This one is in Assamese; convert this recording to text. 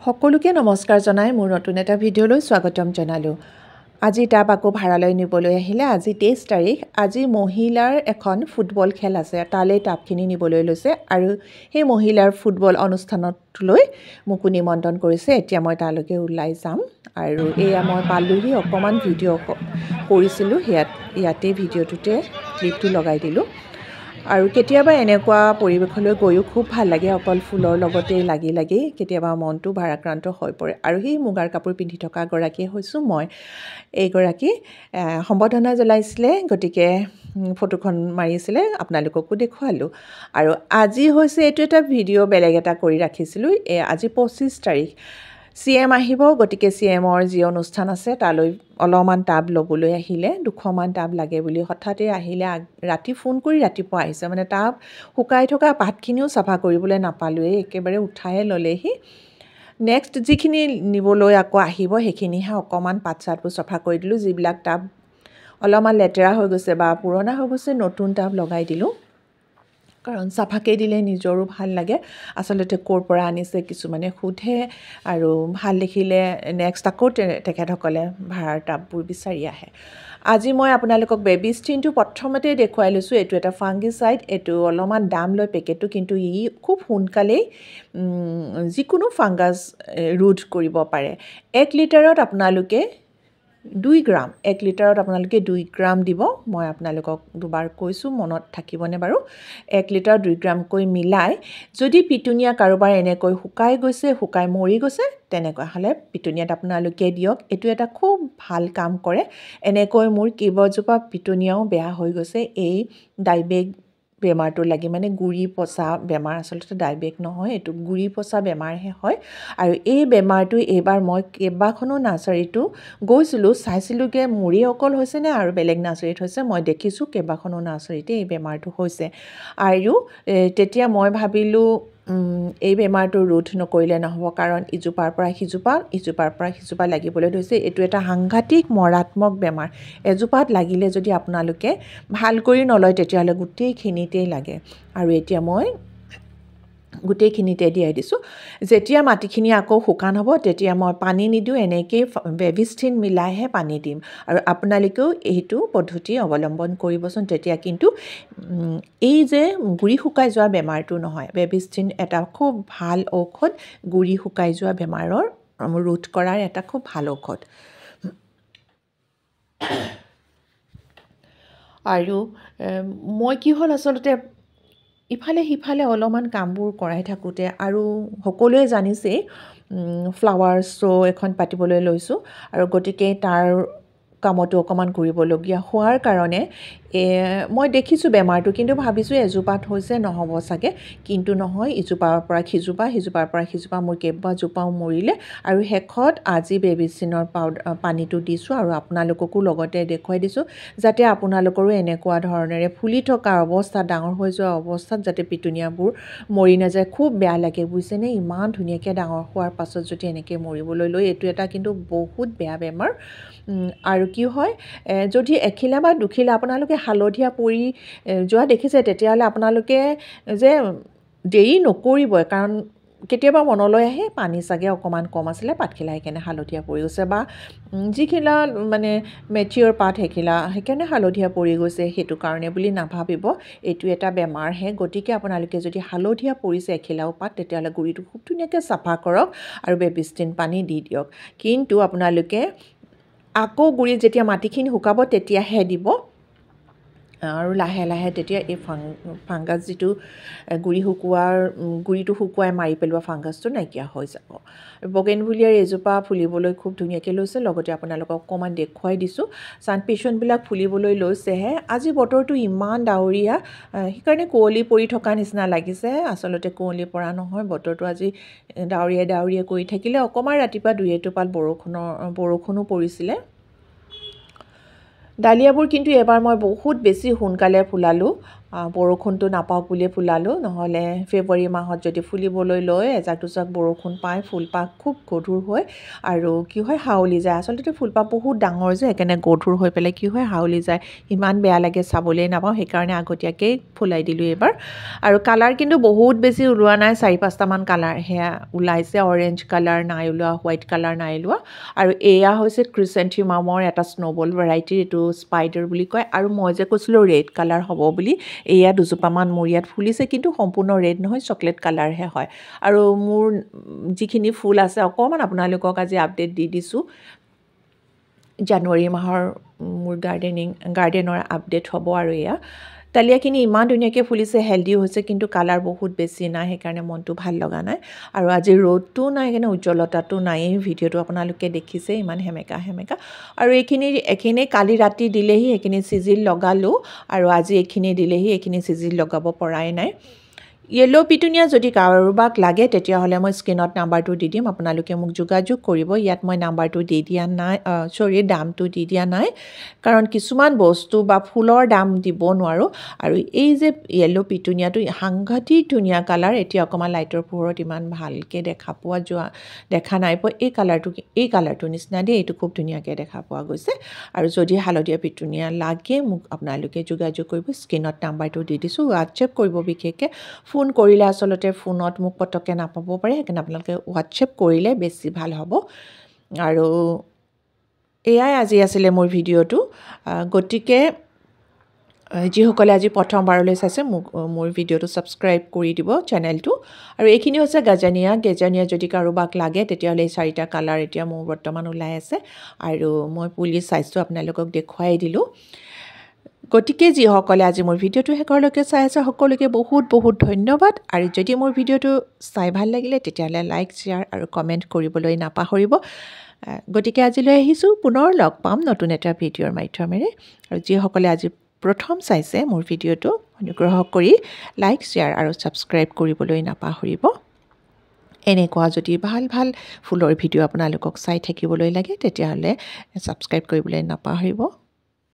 সকলোকে নমস্কাৰ জনাই মোৰ নতুন এটা ভিডিঅ'লৈ স্বাগতম জনালোঁ। আজি টাব আকৌ ভাড়ালৈ নিবলৈ আহিলে। আজি 23 তাৰিখ। আজি মহিলাৰ এখন ফুটবল খেল আছে, তালৈ টাবখিনি নিবলৈ লৈছে আৰু সেই মহিলাৰ ফুটবল অনুষ্ঠানতলৈ মোকো নিমন্ত্ৰণ কৰিছে। এতিয়া মই তালৈকে ওলাই যাম আৰু এয়া মই পালোহি। অকণমান ভিডিঅ' কৰিছিলোঁ, ইয়াতে ভিডিঅ'টোতে ক্লিপটো লগাই দিলোঁ। আৰু কেতিয়াবা এনেকুৱা পৰিৱেশলৈ গৈও খুব ভাল লাগে। অকল ফুলৰ লগতে লাগি কেতিয়াবা মনটো ভাৰাক্ৰান্ত হৈ পৰে। আৰু সেই মুগাৰ কাপোৰ পিন্ধি থকা গৰাকীয়ে হৈছোঁ মই। এইগৰাকী সম্বৰ্ধনা জনাইছিলে, গতিকে ফটোখন মাৰিছিলে, আপোনালোককো দেখুৱালোঁ। আৰু আজি হৈছে এইটো এটা ভিডিঅ' বেলেগ এটা কৰি ৰাখিছিলোঁ। আজি 25 তাৰিখ। CM আহিব, গতিকে CMৰ যি অনুষ্ঠান আছে তালৈ অলপমান টাব ল'বলৈ আহিলে। 200মান টাব লাগে বুলি হঠাতে আহিলে। ৰাতি ফোন কৰি ৰাতিপুৱা আহিছে, মানে টাব শুকাই থকা পাতখিনিও চাফা কৰিবলৈ নাপালোৱেই, একেবাৰে উঠায়ে ল'লেহি। নেক্সট যিখিনি নিবলৈ আকৌ আহিব সেইখিনিহে অকণমান পাত চাতবোৰ চাফা কৰি দিলোঁ। যিবিলাক টাব অলপমান লেতেৰা হৈ গৈছে বা পুৰণা হৈ গৈছে, নতুন টাব লগাই দিলোঁ। কাৰণ চাফাকৈ দিলে নিজৰো ভাল লাগে। আচলতে ক'ৰ পৰা আনিছে কিছুমানে সোধে আৰু ভাল দেখিলে নেক্সট আকৌ তেখেতসকলে ভাড়াৰ টাববোৰ বিচাৰি আহে। আজি মই আপোনালোকক বেবী ষ্টিনটো প্ৰথমতে দেখুৱাই লৈছোঁ। এইটো এটা ফাংগিচাইড। এইটো অলপমান দাম লয় পেকেটটো, কিন্তু ই খুব সোনকালেই যিকোনো ফাংগাছ ৰোধ কৰিব পাৰে। 1 লিটাৰত আপোনালোকে 2 গ্ৰাম, 1 লিটাৰত আপোনালোকে 2 গ্ৰাম দিব। মই আপোনালোকক দুবাৰ কৈছোঁ, মনত থাকিবনে বাৰু? 1 লিটাৰ 2 গ্ৰামকৈ মিলাই যদি পিটুনিয়া কাৰোবাৰ এনেকৈ শুকাই মৰি গৈছে, তেনেকুৱা হ'লে পিটুনিয়াত আপোনালোকে দিয়ক। এইটো এটা খুব ভাল কাম কৰে। এনেকৈ মোৰ কেইবাজোপা পিটুনিয়াও বেয়া হৈ গৈছে এই ডাইবেক বেমাৰটো লাগি, মানে গুৰি পচা বেমাৰ। আচলতে ডাইবেক নহয়, এইটো গুৰি পচা বেমাৰহে হয়। আৰু এই বেমাৰটো এইবাৰ মই কেইবাখনো নাৰ্চাৰীটো গৈছিলোঁ, চাইছিলোঁগৈ মোৰেই অকল হৈছেনে আৰু বেলেগ নাৰ্চাৰীত হৈছে। মই দেখিছোঁ কেইবাখনো নাৰ্চাৰীতে এই বেমাৰটো হৈছে। আৰু তেতিয়া মই ভাবিলোঁ এই বেমাৰটো ৰোধ নকৰিলে নহ'ব, কাৰণ ইজোপাৰ পৰা সিজোপা লাগিবলৈ ধৰিছে। এইটো এটা সাংঘাতিক মাৰাত্মক বেমাৰ। এজোপাত লাগিলে যদি আপোনালোকে ভাল কৰি নলয়, তেতিয়াহ'লে গোটেইখিনিতেই লাগে। আৰু এতিয়া মই গোটেইখিনিতে দিয়াই দিছোঁ। যেতিয়া মাটিখিনি আকৌ শুকান হ'ব, তেতিয়া মই পানী নিদিওঁ, এনেকৈয়ে বেবী ষ্টিন মিলাইহে পানী দিম। আৰু আপোনালোকেও এইটো পদ্ধতি অৱলম্বন কৰিবচোন, তেতিয়া কিন্তু এই যে গুৰি শুকাই যোৱা বেমাৰটো নহয়। বেবী ষ্টিন এটা খুব ভাল ঔষধ, গুৰি শুকাই যোৱা বেমাৰৰ ৰোধ কৰাৰ এটা খুব ভাল ঔষধ। আৰু মই কি হ'ল, আচলতে ইফালে সিফালে অলপমান কামবোৰ কৰাই থাকোঁতে, আৰু সকলোৱে জানিছেই ফ্লাৱাৰ শ্ব' এখন পাতিবলৈ লৈছোঁ, আৰু গতিকে তাৰ কামতো অকণমান কৰিবলগীয়া হোৱাৰ কাৰণে মই দেখিছোঁ বেমাৰটো, কিন্তু ভাবিছোঁ এজোপাত হৈছে নহ'ব চাগে। কিন্তু নহয়, ইজোপাৰ পৰা সিজোপা মোৰ কেইবাজোপাও মৰিলে। আৰু শেষত আজি বেবী ষ্টিনৰ পানীটো দিছোঁ আৰু আপোনালোককো লগতে দেখুৱাই দিছোঁ, যাতে আপোনালোকৰো এনেকুৱা ধৰণেৰে ফুলি থকা অৱস্থাত, ডাঙৰ হৈ যোৱা অৱস্থাত যাতে পিটুনিয়াবোৰ মৰি নাযায়। খুব বেয়া লাগে বুজিছেনে, ইমান ধুনীয়াকৈ ডাঙৰ হোৱাৰ পাছত যদি এনেকৈ মৰিবলৈ লয়। এইটো এটা কিন্তু বহুত বেয়া বেমাৰ। আৰু কি হয়, যদি এখিলা বা দুখিলা আপোনালোকে হালধীয়া পৰি যোৱা দেখিছে, তেতিয়াহ'লে আপোনালোকে যে দেৰি নকৰিবই, কাৰণ কেতিয়াবা মনলৈ আহে পানী চাগে অকণমান কম আছিলে, পাতখিলা সেইকাৰণে হালধীয়া পৰি গৈছে, বা যিখিলা মানে মেচিয়ৰ পাত সেইকাৰণে হালধীয়া পৰি গৈছে, সেইটো কাৰণে বুলি নাভাবিব। এইটো এটা বেমাৰহে। গতিকে আপোনালোকে যদি হালধীয়া পৰিছে এখিলাও পাত, তেতিয়াহ'লে গুৰিটো খুব ধুনীয়াকৈ চাফা কৰক আৰু বেবী ষ্টিন পানী দি দিয়ক। কিন্তু আপোনালোকে আকৌ গুৰিত যেতিয়া মাটিখিনি শুকাব, তেতিয়াহে দিব। আৰু লাহে লাহে তেতিয়া এই ফাংগাছ যিটো গুৰিটো শুকুৱাই মাৰি পেলোৱা ফাংগাছটো নাইকিয়া হৈ যাব। বগেনভিলিয়াৰ এজোপা ফুলিবলৈ খুব ধুনীয়াকৈ লৈছে, লগতে আপোনালোকক অকণমান দেখুৱাই দিছোঁ। ছানপিচনবিলাক ফুলিবলৈ লৈছেহে। আজি বতৰটো ইমান ডাৱৰীয়া, সেইকাৰণে কুঁৱলী পৰি থকা নিচিনা লাগিছে। আচলতে কুঁৱলী পৰা নহয়, বতৰটো আজি ডাৱৰীয়া কৰি থাকিলে। অকণমান ৰাতিপুৱা 2-এটোপাল বৰষুণো পৰিছিলে। ডালিয়াবোৰ কিন্তু এবাৰ মই বহুত বেছি সোনকালে ফুলালোঁ, বৰষুণটো নাপাওঁ বুলিয়ে ফুলালোঁ, নহ'লে ফেব্ৰুৱাৰী মাহত যদি ফুলিবলৈ লয় এজাক দুজাক বৰষুণ পায় ফুলপাহ খুব গধুৰ হয় আৰু কি হয় হাউলি যায়। আচলতে ফুলপাহ বহুত ডাঙৰ যে সেইকাৰণে গধুৰ হৈ পেলাই কি হয় হাউলি যায়, ইমান বেয়া লাগে চাবলৈ নাপাওঁ, সেইকাৰণে আগতীয়াকৈ ফুলাই দিলোঁ এইবাৰ। আৰু কালাৰ কিন্তু বহুত বেছি ওলোৱা নাই, 4-5টামান কালাৰ সেয়া ওলাইছে, অৰেঞ্জ কালাৰ নাই ওলোৱা, হোৱাইট কালাৰ নাই ওলোৱা। আৰু এয়া হৈছে ক্ৰিচেণ্থেমামৰ এটা স্ন'বল ভেৰাইটি, এইটো স্পাইডাৰ বুলি কয়। আৰু মই যে কৈছিলোঁ ৰেড কালাৰ হ'ব বুলি, এয়া দুজোপামান মোৰ ইয়াত ফুলিছে, কিন্তু সম্পূৰ্ণ ৰেড নহয়, চকলেট কালাৰহে হয়। আৰু মোৰ যিখিনি ফুল আছে অকণমান আপোনালোকক আজি আপডেট দি দিছোঁ, জানুৱাৰী মাহৰ মোৰ গাৰ্ডেনৰ আপডেট হ'ব। আৰু এয়া ডালিয়াখিনি ইমান ধুনীয়াকৈ ফুলিছে, হেল্ডি হৈছে, কিন্তু কালাৰ বহুত বেছি নাই, সেইকাৰণে মনটো ভাল লগা নাই। আৰু আজি ৰ'দটোও নাই, সেইকাৰণে উজ্জ্বলতাটো নায়েই, ভিডিঅ'টো আপোনালোকে দেখিছে ইমান সেমেকা। আৰু এইখিনি কালি ৰাতি দিলেহি, এইখিনি চিজিল লগালোঁ, আৰু আজি এইখিনি দিলেহি, এইখিনি চিজিল লগাব পৰাই নাই। য়েল্ল' পিটুনিয়া যদি কাৰোবাক লাগে তেতিয়াহ'লে মই স্ক্ৰীনত নাম্বাৰটো দি দিম, আপোনালোকে মোক যোগাযোগ কৰিব। ইয়াত মই নাম্বাৰটো দি দিয়া নাই, দামটো দি দিয়া নাই, কাৰণ কিছুমান বস্তু বা ফুলৰ দাম দিব নোৱাৰোঁ। আৰু এই যে য়েল্ল' পিটুনিয়াটো সাংঘাতিক ধুনীয়া কালাৰ, এতিয়া অকণমান লাইটৰ পোহৰত ইমান ভালকৈ দেখা নাই পোৱা, এই কালাৰটোৰ নিচিনা দেই, এইটো খুব ধুনীয়াকৈ দেখা পোৱা গৈছে। আৰু যদি হালধীয়া পিটুনিয়া লাগে মোক আপোনালোকে যোগাযোগ কৰিব, স্ক্ৰীনত নাম্বাৰটো দি দিছোঁ, হোৱাটছএপ কৰিব। বিশেষকৈ ফোন কৰিলে আচলতে ফোনত মোক পটককৈ নাপাব পাৰে, সেইকাৰণে আপোনালোকে হোৱাটছএপ কৰিলে বেছি ভাল হ'ব। আৰু এয়াই আজি আছিলে মোৰ ভিডিঅ'টো। গতিকে যিসকলে আজি প্ৰথমবাৰলৈ চাইছে মোৰ ভিডিঅ'টো ছাবস্ক্ৰাইব কৰি দিব চেনেলটো। আৰু এইখিনি হৈছে গেজানিয়া যদি কাৰোবাক লাগে তেতিয়াহ'লে এই 4টা কালাৰ এতিয়া মোৰ বৰ্তমান ওলাই আছে, আৰু মই পুলি চাইজটো আপোনালোকক দেখুৱাই দিলোঁ। গতিকে যিসকলে আজি মোৰ ভিডিঅ'টো শেষলৈকে চাই আছে সকলোকে বহুত বহুত ধন্যবাদ। আৰু যদি মোৰ ভিডিঅ'টো চাই ভাল লাগিলে তেতিয়াহ'লে লাইক, শ্বেয়াৰ আৰু কমেণ্ট কৰিবলৈ নাপাহৰিব। গতিকে আজিলৈ আহিছোঁ, পুনৰ লগ পাম নতুন এটা ভিডিঅ'ৰ মাধ্যমেৰে। আৰু যিসকলে আজি প্ৰথম চাইছে মোৰ ভিডিঅ'টো অনুগ্ৰহ কৰি লাইক, শ্বেয়াৰ আৰু ছাবস্ক্ৰাইব কৰিবলৈ নাপাহৰিব। এনেকুৱা যদি ভাল ভাল ফুলৰ ভিডিঅ' আপোনালোকক চাই থাকিবলৈ লাগে তেতিয়াহ'লে ছাবস্ক্ৰাইব কৰিবলৈ নাপাহৰিব।